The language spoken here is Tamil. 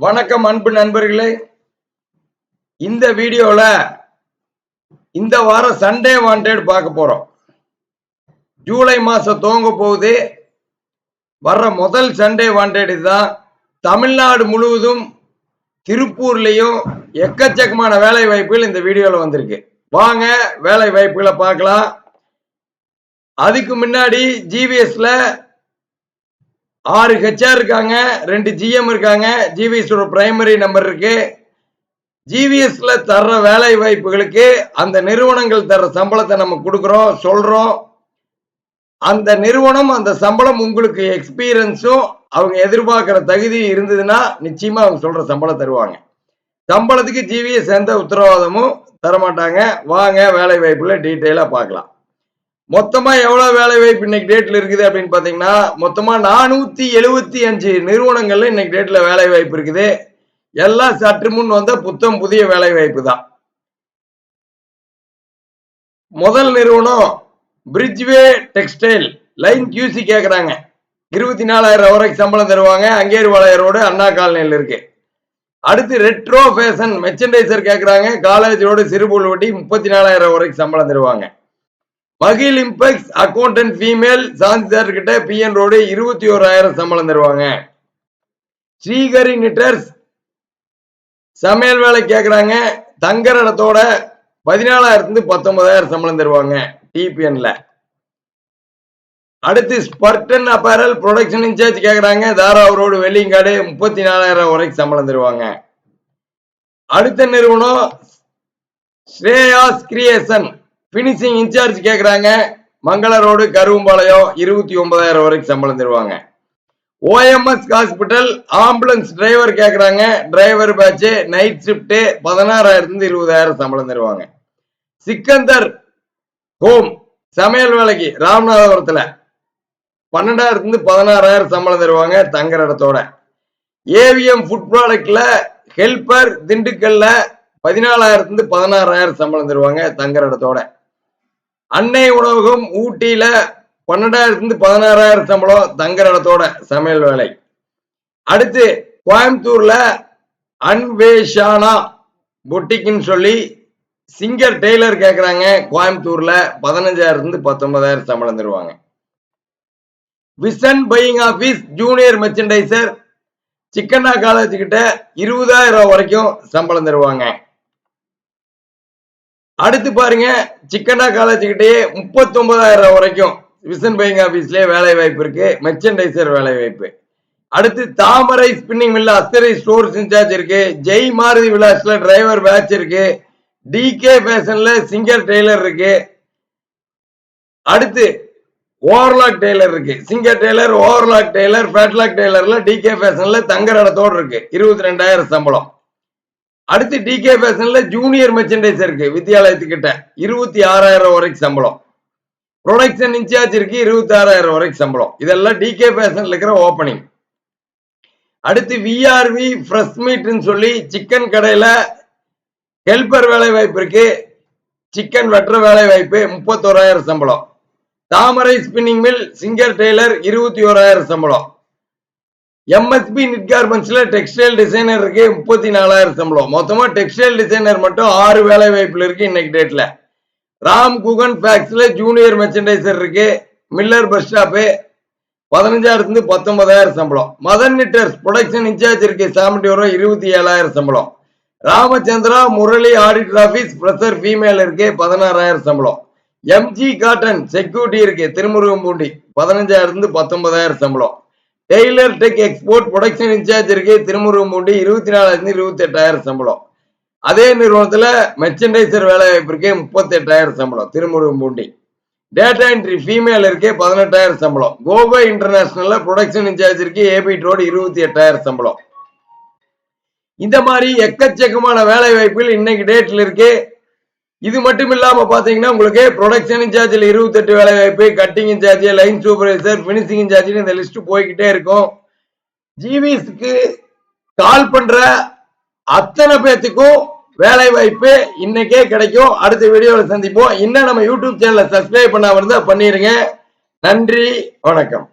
வணக்கம் அன்பு நண்பர்களே. இந்த வீடியோல இந்த வாரம் சண்டே வாண்டட் பார்க்க போறோம். ஜூலை மாசம் துவங்க போகுது. வர்ற முதல் சண்டே வாண்டட் இதுதான். தமிழ்நாடு முழுவதும் திருப்பூர்லயும் எக்கச்சக்கமான வேலை வாய்ப்புகள் இந்த வீடியோல வந்திருக்கு. வாங்க வேலை வாய்ப்புகளை பார்க்கலாம். அதுக்கு முன்னாடி ஜிவிஎஸ்ல 6 HR இருக்காங்க, 2 GM இருக்காங்க. ஜிவிஎஸ் பிரைமரி நம்பர் இருக்கு. ஜிவிஎஸ்ல தர்ற வேலை வாய்ப்புகளுக்கு அந்த நிறுவனங்கள் தர்ற சம்பளத்தை நம்ம கொடுக்கிறோம், சொல்றோம். அந்த நிறுவனம் அந்த சம்பளம் உங்களுக்கு எக்ஸ்பீரியன்ஸும் அவங்க எதிர்பார்க்கிற தகுதி இருந்ததுன்னா நிச்சயமா அவங்க சொல்ற சம்பளம் தருவாங்க. சம்பளத்துக்கு ஜிவிஎஸ் எந்த உத்தரவாதமும் தரமாட்டாங்க. வாங்க வேலை வாய்ப்புல டீட்டெயிலா பார்க்கலாம். மொத்தமா எவ்வளவு வேலை வாய்ப்பு இன்னைக்கு டேட்ல இருக்குது அப்படின்னு பாத்தீங்கன்னா, மொத்தமா 475 நிறுவனங்கள்ல இன்னைக்கு டேட்ல வேலை வாய்ப்பு இருக்குது. எல்லாம் சற்று முன் வந்த புத்தம் புதிய வேலை வாய்ப்பு தான். முதல் நிறுவனம் பிரிட்ஜ்வே டெக்ஸ்டைல் லைன் QC கேக்குறாங்க. 24,000 வரைக்கும் சம்பளம் தருவாங்க. அங்கேரிவாளைய ரோடு அண்ணா காலனியில் இருக்கு. அடுத்து ரெட்ரோ ஃபேஷன் மெர்ச்சன்டைசர் கேக்குறாங்க. காலேஜ் ரோடு சிறுபுல்வட்டி 34,000 வரைக்கும் சம்பளம் தருவாங்க. மகிழ் இம்பெக்ஸ் அக்கௌண்டன்ட் ஃபீமேல் சாந்திதார் கிட்ட PN ரோடு 21,000 சம்பளம் தருவாங்க. ஸ்ரீகரி நிட்டர்ஸ் சமையல் வேலை கேக்குறாங்க. தங்கர் இடத்தோட 14,000 19,000 சம்பளம் தருவாங்க TPNல. அடுத்து ஸ்பர்டன் அப்பேரல் ப்ரொடக்ஷன் இன்சார்ஜ் கேக்குறாங்க. தாராவூர் ரோடு வெள்ளியங்காடு 34,000 வரைக்கும் சம்பளம் தருவாங்க. அடுத்த நிறுவனம் ஸ்ரேயாஸ் கிரியேஷன் பினிஷிங் இன்சார்ஜ் கேக்குறாங்க. மங்கள ரோடு கருவம்பாளையம் 29,000 வரைக்கும் சம்பளம் தருவாங்க. OMS ஹாஸ்பிட்டல் ஆம்புலன்ஸ் டிரைவர் கேக்குறாங்க. டிரைவர் பேட்ச் நைட் ஷிப்ட் 16,000 20,000 சம்பளம் தருவாங்க. சிக்கந்தர் ஹோம் சமையல் வேலைக்கு ராமநாதபுரத்துல 12,000 16,000 சம்பளம் தருவாங்க தங்குற இடத்தோட. AVM ஃபுட் ப்ராடக்ட்ல ஹெல்பர் திண்டுக்கல்ல 14,000 16,000 சம்பளம் தருவாங்க தங்குற இடத்தோட. அன்னை உணவகம் ஊட்டியில 12,000 16,000 சம்பளம் தங்குற இடத்தோட சமையல் வேலை. அடுத்து கோயம்புத்தூர்ல அன்வேஷானா பொட்டிக்குன்னு சொல்லி சிங்கர் டெய்லர் கேக்குறாங்க. கோயம்புத்தூர்ல 15,000 19,000 சம்பளம் தருவாங்க. Vision buying office junior merchandiser சிக்கன்னா காலேஜ் கிட்ட 20,000 வரைக்கும் சம்பளம் தருவாங்க. அடுத்து பாருங்க, சிக்கன்னா காலேஜ் கிட்டே 39,000 வரைக்கும் விசன் பையிங் ஆபீஸ்லயே வேலை வாய்ப்பு இருக்கு. மெர்ச்சன்டைசர் வேலை வாய்ப்பு. அடுத்து தாமரை ஸ்பின்னிங் மில்ல அஸ்தரை ஸ்டோர்ஸ் இன்சார்ஜ் இருக்கு. ஜெய் மாருதி விலாஸ்ல டிரைவர் பேட்ச் இருக்கு. DK ஃபேஷன்ல சிங்கர் டெய்லர் இருக்கு. அடுத்து ஓவர்லாக் டெய்லர் இருக்கு. Singer tailor, overlock tailor, flatlock டெய்லர்ல DK ஃபேஷன்ல தங்குற இடத்தோட இருக்கு. 22,000 சம்பளம். அடுத்து DK ஃபேஷன்ல ஜூனியர் மெர்ச்சன்டைசர் இருக்கு. வித்தியாலயத்துக்கிட்ட 26,000 வரைக்கும் சம்பளம். ப்ரொடக்ஷன் இன்சார்ஜ் இருக்கு. 26,000 வரைக்கும் சம்பளம். இதெல்லாம் DK ஃபேஷன்ல இருக்கிற ஓபனிங். அடுத்து VRV ஃப்ரெஷ் மீட்னு சொல்லி சிக்கன் கடையில ஹெல்பர் வேலை வாய்ப்பு இருக்கு. சிக்கன் வெட்டுற வேலை வாய்ப்பு 31,000 சம்பளம். தாமரை ஸ்பின்னிங் மில் சிங்கர் டெய்லர் 21,000 சம்பளம். MSB நிட் கார்மெண்ட்ஸ்ல டெக்ஸ்டைல் டிசைனர் இருக்கு. 34,000 சம்பளம். மொத்தமா டெக்ஸ்டைல் டிசைனர் மட்டும் 6 வேலை வாய்ப்புல இருக்கு இன்னைக்கு டேட்ல. ராம் குகன் ஃபேக்ஸ்ல ஜூனியர் மெர்ச்சன்டைசர் இருக்கு. மில்லர் பஸ் ஸ்டாப் 15,000 19,000 சம்பளம். மதன் நிட்டர்ஸ் ப்ரொடக்ஷன் இன்சார்ஜ் இருக்கு. சாமண்டியூரம் 27,000 சம்பளம். Ramachandra Murali auditor office pressure female இருக்கு. 16,000 சம்பளம். MG காட்டன் செக்யூரிட்டி இருக்கு. திருமுருகம்பூண்டி 15,000 19,000 சம்பளம். Tailor tech export production incharge இருக்கு. திருமுருகம்பூண்டி 24,000 28,000 சம்பளம். அதே நிறுவனத்துல மெர்ச்சன்டைசர் வேலை வாய்ப்பு இருக்கு. 38,000 சம்பளம் திருமுருகம்பூண்டி. டேட்டா என்ட்ரி ஃபீமேல் இருக்கு. 18,000 சம்பளம். கோபா இன்டர்நேஷனல்ல ப்ரொடக்ஷன் இன்சார்ஜ் இருக்கு. AB ரோடு 28,000 சம்பளம். இந்த மாதிரி எக்கச்சக்கமான வேலை வாய்ப்புகள் இன்னைக்கு டேட்ல இருக்கு. இது மட்டும் இல்லாம பாத்தீங்கன்னா உங்களுக்கு ப்ரொடக்ஷன் இன்சார்ஜில் 28 வேலை வாய்ப்பு, cutting incharge, line supervisor, finishing incharge இந்த லிஸ்ட் போய்கிட்டே இருக்கும். ஜிவிஎஸ்க்கு கால் பண்ற அத்தனை பேத்துக்கும் வேலை வாய்ப்பு இன்னைக்கே கிடைக்கும். அடுத்த வீடியோவில் சந்திப்போம். இன்னும் நம்ம யூடியூப் சேனலை சப்ஸ்கிரைப் பண்ணாம இருந்தா பண்ணிருங்க. நன்றி, வணக்கம்.